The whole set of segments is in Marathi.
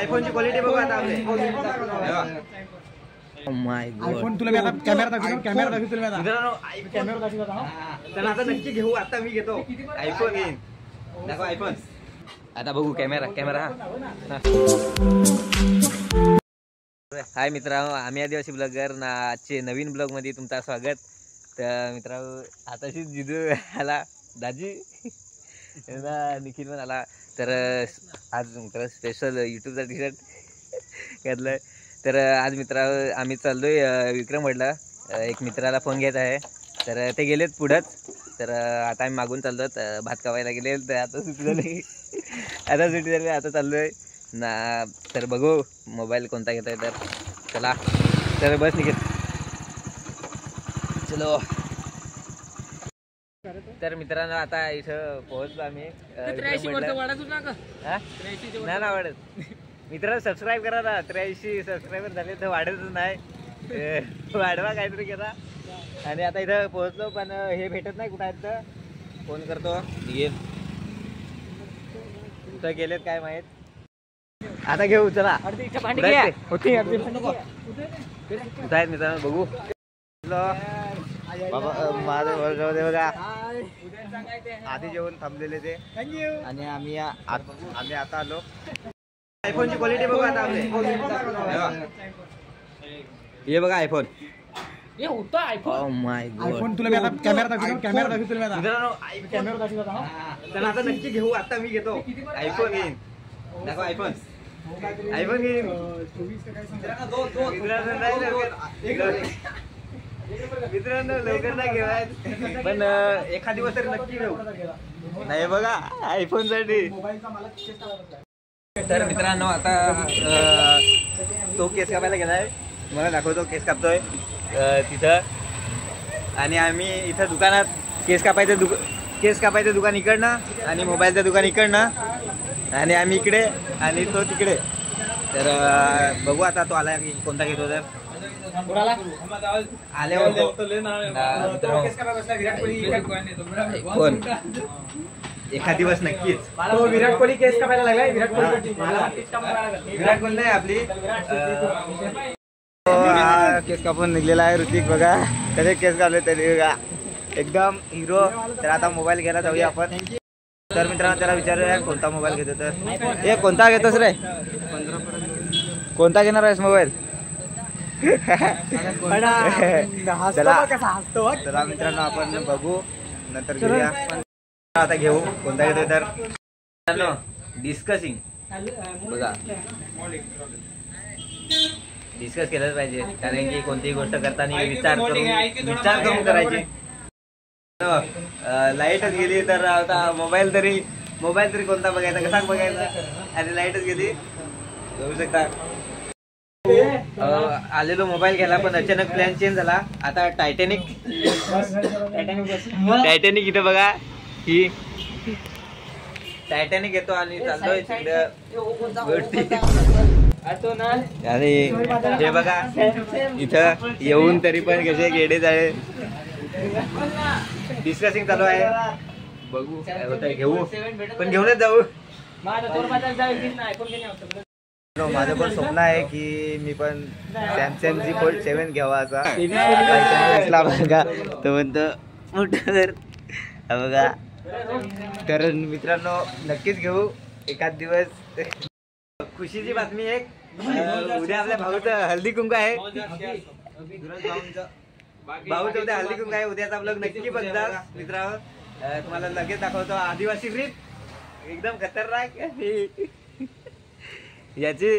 आयफोनची क्वालिटी बघा आता आपले. माय गॉड. आयफोन तुला मी आता कॅमेरा दाखवतो, कॅमेरा दाखवतो तुला मी आता. मित्रांनो कॅमेरा दाखवतो आता. तर आता नक्की घेऊ. आता मी घेतो आयफोन घेईन. दाखव आयफोन. आता बघू कॅमेरा कॅमेरा. हाय मित्रांनो, आम्ही आदिवासी ब्लॉगर ना. आजचे नवीन ब्लॉग मध्ये तुमचं स्वागत. तर मित्रांनो आताशीच जिजू आला, दाजी निखिल पण आला. तर आज मित्र स्पेशल यूट्यूबचा टी शर्ट घातलं. तर आज मित्रांनो आम्ही चाललोय विक्रमगडला. एक मित्राला फोन घ्यायचा आहे. तर ते गेलेत पुढंच. तर आता आम्ही मागून चाललो भात कावायला गेले. तर आता सुट्टी झाली, आता चाललोय ना. तर बघू मोबाईल कोणता घेतोय. तर चला, तर बस निघेल, चलो. तर मित्रांनो आता इथं पोहोचलो आम्ही. नाही ना वाढत मित्रांनो, सबस्क्राईब करा ना. 83 सबस्क्रायबर झाले तर वाढतच नाही. वाढवा काहीतरी करा. आणि आता इथं पोहोचलो, पण हे भेटत नाही. कुठं आहेत तर फोन करतो, निघेल कुठं गेलेत काय माहित. आता घेऊ, चला. मित्रांनो बघू. बाबा माझं बघा, आधी जेवण थांबलेले ते. आणि आम्ही आता आलो. आयफोनची क्वालिटी बघा आता आपले. हे बघा आयफोन. आयफोन तुला मी आता कॅमेरा दाखवतो, कॅमेरा दाखवतो तुला मी आता. मित्रांनो कॅमेरा दाखवतो आता. तर आता नक्की घेऊ. आता मी घेतो आयफोन घेईन. दाखव आयफोन. आयफोन घेईन. मित्रांनो लवकर नाही घेवाय, पण एखाद दिवस तरी नक्की घेऊ. नाही बघा आयफोन साठी. तर मित्रांनो आता तो केस कापायला गेलाय. मला दाखवतो केस कापतोय तिथं. आणि आम्ही इथं दुकानात केस कापायचं दुकान इकडनं आणि मोबाईलचं दुकान इकडनं. आणि आम्ही इकडे आणि तो तिकडे. तर बघू आता तो आला की कोणता घेतो. तर आल्यावर कोण एखाद दिवस नक्कीच. तो विराट कोहली केस कापायला लागलाय. विराट कोहली नाही आपली केस कापून निघलेला आहे ऋतिक. बघा कसे केस कापले तरी बघा, एकदम हिरो. तर आता मोबाईल घ्यायला जाऊया आपण. तर मित्रांनो त्याला विचारूया कोणता मोबाईल घेतो. तर हे कोणता घेतोस रे? कोणता घेणार आहेस मोबाईल? चला मित्रांनो आपण बघू, नंतर घेऊया. आता घेऊ कोणता घेतोय. तर मित्रांनो डिस्कसिंग बघा, डिस्कस केलंच पाहिजे. कारण की कोणतीही गोष्ट करताना विचार करून करायची. लाईटच गेली तर आता मोबाईल तरी कोणता बघायचा, कसा बघायचा. आणि लाईटच गेली, बघू शकता. आलेलो मोबाईल घ्यायला, पण अचानक प्लॅन चेंज झाला. आता टायटॅनिक इथे बघा, ही टायटॅनिक येतो आणि चाललोय तिकडं. आणि हे बघा इथं येऊन तरी पण कसे गेडे झाले. डिस्कसिंग चालू आहे, बघू काय होत आहे. घेऊ पण घेऊनच जाऊ. माझं पण स्वप्न आहे की मी पण सॅमसंग जी फोल्ड 7 घ्यावा असा. बघा तो म्हणतो मोठं तर बघा. तर मित्रांनो नक्कीच घेऊ एखाद दिवस. खुशीची बातमी एक, उद्या आपल्या भाऊचं हल्दी कुंकू आहे. भाऊचं उद्या हल्दी कुंकू आहे. उद्याचा ब्लॉग नक्की बघता मित्रांनो. तुम्हाला लगेच दाखवतो. आदिवासी ट्रिप एकदम खतरनाक. याची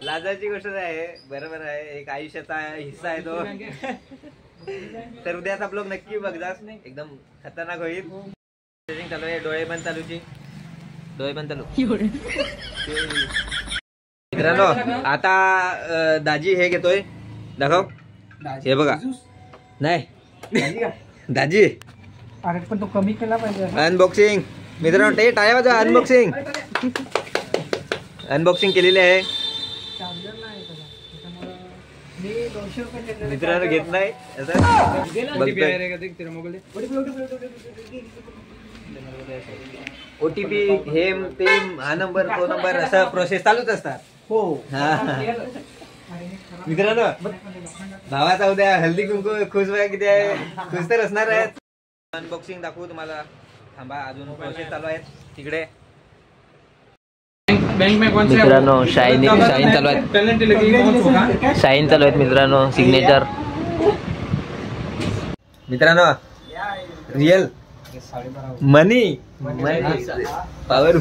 लाजाची गोष्ट आहे, बरोबर आहे. एक आयुष्याचा हिस्सा आहे तो. तर उद्याचा ब्लॉग नक्की बघता, एकदम खतरनाक होईल. चालू आहे, डोळे पण चालू. मित्रांनो आता दाजी हे घेतोय. दाखव, हे बघा. नाही दाजी पण तो कमी केला पाहिजे. अनबॉक्सिंग मित्रांनो, ते टाळ्या वाजवा. अनबॉक्सिंग केलेली आहे मित्रांनो. घेत नाही OTP हे ते हा नंबर तो नंबर असं प्रोसेस चालूच असतात. हो. मित्रांनो भावाचा उद्या हल्दी कुंकू खुश बघा किती आहे, खुश तर असणार आहेत. अनबॉक्सिंग दाखवू तुम्हाला. थांबा अजून प्रोसेस चालू आहेत तिकडे. मित्रांनो शाईन चालू आहेत, शाईन चालू आहेत मित्रांनो. सिग्नेचर मित्रांनो रिअल मनी पॉवर.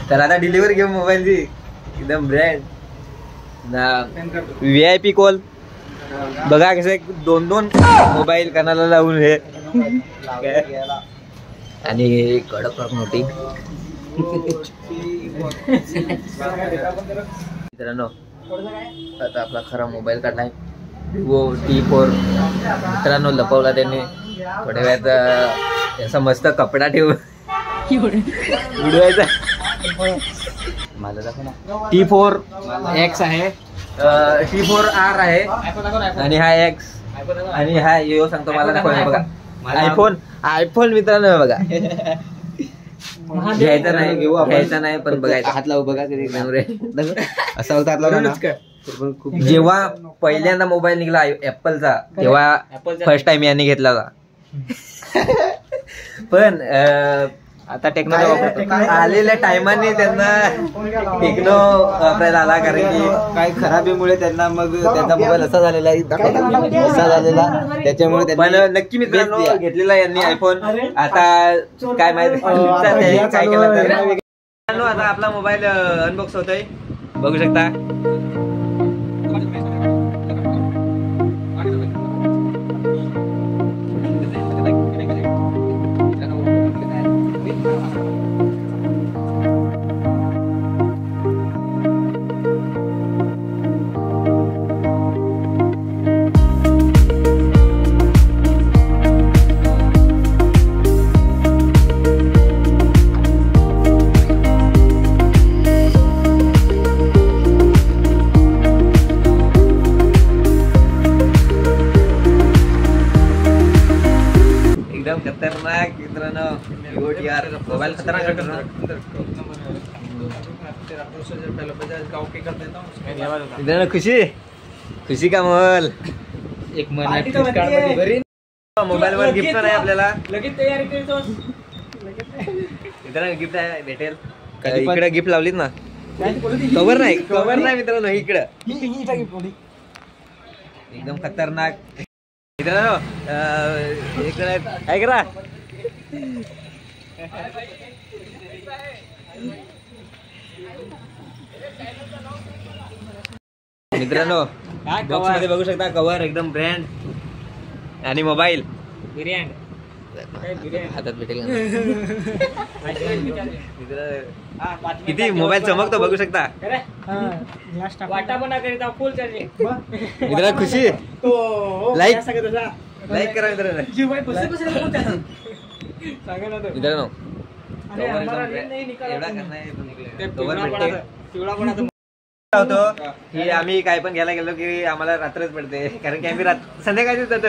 तर आता डिलिव्हरी घेऊ मोबाईलची एकदम ब्रँड VIP कॉल बघा कसे 2-2 मोबाईल कानाला लावून हे आणि कडक मोठी. मित्रांनो आता आपला खरा मोबाईल काढलाय Vivo T4. मित्रांनो लपवला त्यांनी थोड्या वेळात असा मस्त कपडा ठेवून उडवायचा. मला दाखव ना. T4X आहे, T4R आहे आणि हा X आणि हा यो सांगतो मला दाखव. बघा आयफोन मित्रांनो बघा. घ्यायचा नाही पण बघायचा. हात लावू बघा असा होता हात लावला. जेव्हा पहिल्यांदा मोबाईल निघाला ऍपलचा तेव्हा फर्स्ट टाइम यांनी घेतला होता. पण आता टेक्नॉलॉजी वापरतो. आलेल्या टायमाने त्यांना टेक्नो वापरायला आला, कारण की काही खराबीमुळे त्यांना मग त्यांचा मोबाईल असा झालेला त्याच्यामुळे. पण नक्की मित्रांनो घेतलेला यांनी आयफोन. आता काय माहिती काय केलं तर. आता आपला मोबाईल अनबॉक्स होतोय बघू शकता. खतरनाक मित्रांनो. मोबाईल खतरनाक. मित्रांनो खुशी का मोबाईल एक मोबाईल वर गिफ्ट नाही आपल्याला. मित्रांनो गिफ्ट आहे भेटेल. इकडे गिफ्ट लावलीत ना. कवर नाही मित्रांनो इकडे एकदम खतरनाक. मित्रांनो इकडे काय करा. मित्रांनो बॉक्स मध्ये बघू शकता कव्हर एकदम ब्रँड आणि मोबाईल हातात भेटेल. किती मोबाईल चमकतो बघू शकता. मित्रांनो खुशी लाईक करा मित्रांनो. मित्रांनो होतो की आम्ही काय पण घ्यायला गेलो की आम्हाला रात्रच पडते, कारण की आम्ही संध्याकाळीच जातो.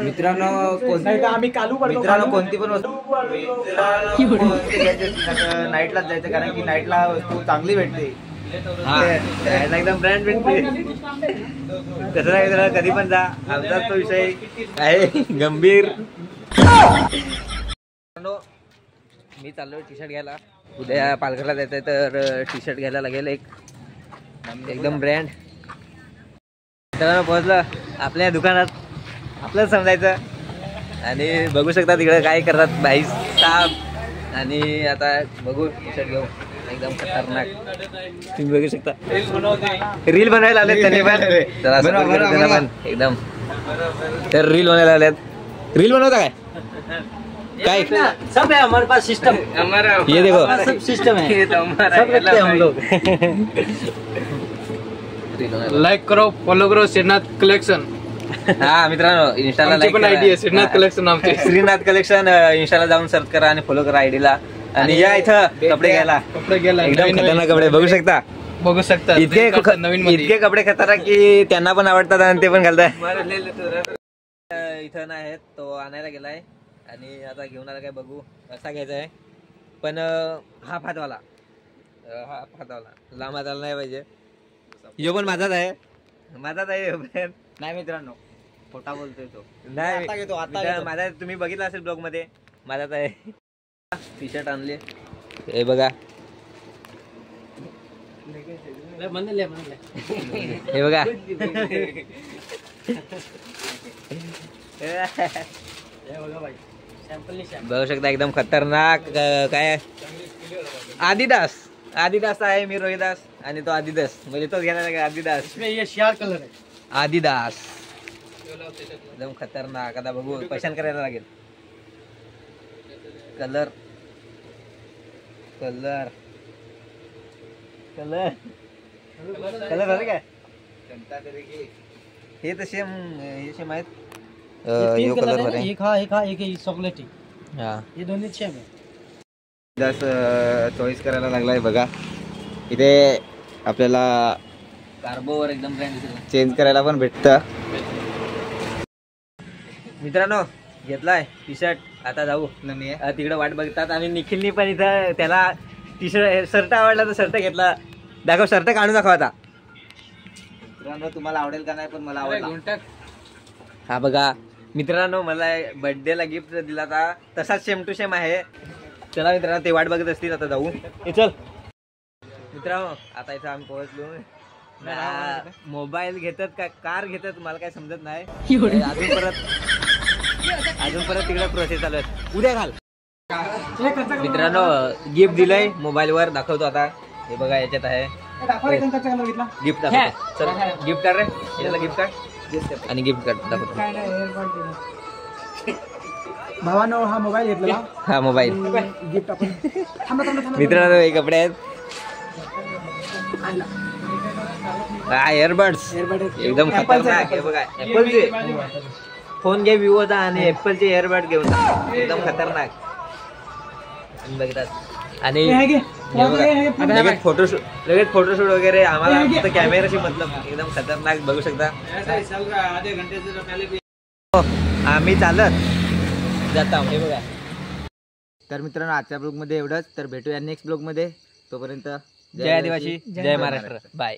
मित्रांनो कोणती पण वस्तू नाईटलाच जायचं, कारण की नाईटला वस्तू चांगली भेटते. एकदम ब्रँड भेटते. कसं नाही कधी पण जा. आमचाच तो विषय आहे गंभीर. मी चाललोय टी शर्ट घ्यायला. उद्या पालघरला जायचंय तर टी शर्ट घ्यायला लागेल एकदम ब्रँड. मित्रांनो पोहोचलं आपल्या दुकानात. आपलंच समजायचं. आणि बघू शकता तिकडे काय करतात भाई साहेब. आणि आता बघू टी शर्ट घेऊ एकदम खतरनाक. तुम्ही बघू शकता रील बनवायला आलेत त्यांनी पण. एकदम तर रील बनवायला आल्यात. रील बनवता काय सब है हमारे पास सिस्टम. ये देखो सब सिस्टम है. सब रखते हैं हम लोग. लाईक करो, फॉलो करो श्रीनाथ कलेक्शन. हा मित्रांनो इंस्टाला लाईक पण आयडी आहे श्रीनाथ कलेक्शन आमचे. श्रीनाथ कलेक्शन इंस्टाला जाऊन सर्च करा आणि फॉलो करा आयडीला. आणि या इथं कपडे घ्यायला कपडे घ्यायला एकदम खतरनाक कपडे बघू शकता. बघू शकता नवीन इतके कपडे खतरनाक की त्यांना पण आवडतात आणि ते पण घालतात. इथं नाही आहेत, तो आणायला गेलाय आणि आता घेऊन आला काय बघू कसा घ्यायचा आहे. पण हा फाटवाला लांब हाताला नाही पाहिजे. यो पण माझाच आहे नाही मित्रांनो, खोटा बोलतोय तो. नाही आता घेतो, आता मित्र- घेतो. माझा तुम्ही बघितला असेल ब्लॉग मध्ये माझाच आहे. टी शर्ट आणले हे बघा, हे बघा बघू शकता एकदम खतरनाक. काय आदिदास आहे. मी रोहिदास आणि तो आदिदास, म्हणजे तोच घेणार आदिदास. कलर आहे. आदिदास एकदम खतरनाक. आता बघू पसंत करायला लागेल. कलर कलर कलर कलर झाले काय हे तर सेम आहेत. तीन यो कलर कलर आहे ना, मध्ये एक हा एक चॉकलेटी. हा हे दोन्ही सेम आहे. चॉईस करायला लागलाय बघा. इथे आपल्याला कार्बोवर एकदम ब्रँड चेंज करायला पण भेटतं. मित्रांनो घेतलाय टी शर्ट. आता जाऊ नमी तिकडे वाट बघतात आणि निखिलनी पण इथं त्याला टी शर्ट शर्ट आवडला तर शर्ट घेतला. दाखव शर्ट काढून दाखव आता. मित्रांनो तुम्हाला आवडेल का नाही पण मला आवडला. हा बघा मित्रांनो, मला बर्थडेला गिफ्ट दिला होता तसाच सेम टू सेम आहे. चला मित्रांनो, ते वाट बघत असतील. आता जाऊ. चल मित्रांनो, आता इथं आम्ही पोहोचलो. मोबाईल घेतात का कार घेतात मला काय समजत नाही. अजून परत तिकडे प्रोसेस चालू आहे. उद्या घाल. मित्रांनो गिफ्ट दिलंय मोबाईल वर, दाखवतो आता. हे बघा याच्यात आहे गिफ्ट. दाखवतो चल. गिफ्ट कार्ड रे, याला गिफ्ट कार्ड आणि गिफ्ट कार्ड दाखवतो. भावानो हा मोबाईल घेतला. हा मोबाईल गिफ्ट आपण मित्रांनो हे कपडे आहेत. हा एअरबड्स एकदम खतरनाक. हे बघा ऍपलचे फोन घे विवोचा आणि ऍपलचे एअरबड घेऊन जा. एकदम खतरनाक बघतात. आणि लगेच फोटोशूट वगैरे आम्हाला फक्त कॅमेराशी मतलब. एकदम खतरनाक बघू शकता. आम्ही चालत जाता. हे बघा. तर मित्रांनो आजच्या ब्लॉग मध्ये एवढंच. तर भेटूया नेक्स्ट ब्लॉग मध्ये. तोपर्यंत जय आदिवासी, जय महाराष्ट्र. बाय.